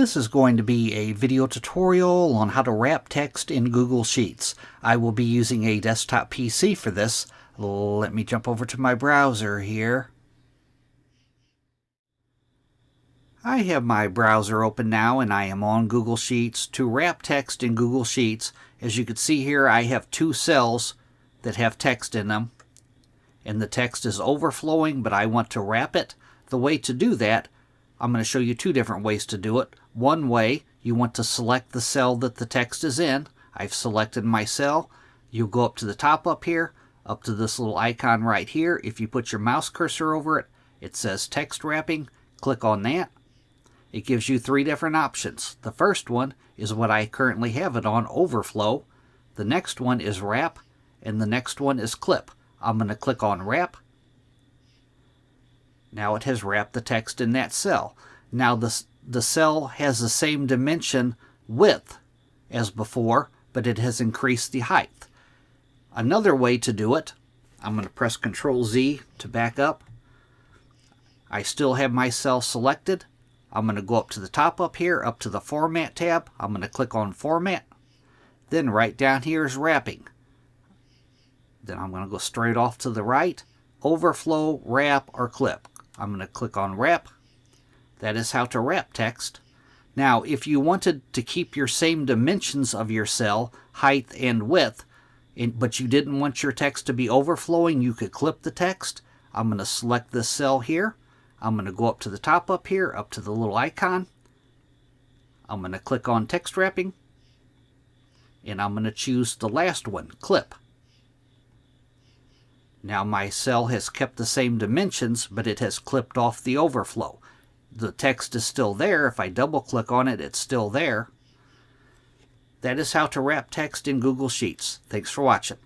This is going to be a video tutorial on how to wrap text in Google Sheets. I will be using a desktop PC for this. Let me jump over to my browser here. I have my browser open now and I am on Google Sheets. To wrap text in Google Sheets, as you can see here, I have two cells that have text in them. And the text is overflowing, but I want to wrap it. The way to do that, I'm going to show you two different ways to do it. One way, you want to select the cell that the text is in. I've selected my cell. You'll go up to the top up here, up to this little icon right here. If you put your mouse cursor over it, it says text wrapping. Click on that. It gives you three different options. The first one is what I currently have it on, overflow. The next one is wrap, and the next one is clip. I'm going to click on wrap. Now it has wrapped the text in that cell. Now the cell has the same dimension width as before, but it has increased the height. Another way to do it, I'm going to press Ctrl Z to back up. I still have my cell selected. I'm going to go up to the top up here, up to the Format tab. I'm going to click on Format. Then right down here is Wrapping. Then I'm going to go straight off to the right, Overflow, Wrap, or Clip. I'm going to click on Wrap. That is how to wrap text. Now, if you wanted to keep your same dimensions of your cell, height and width, but you didn't want your text to be overflowing, you could clip the text. I'm going to select this cell here. I'm going to go up to the top up here, up to the little icon. I'm going to click on Text Wrapping. And I'm going to choose the last one, Clip. Now my cell has kept the same dimensions, but it has clipped off the overflow. The text is still there. If I double click on it, it's still there. That is how to wrap text in Google Sheets. Thanks for watching.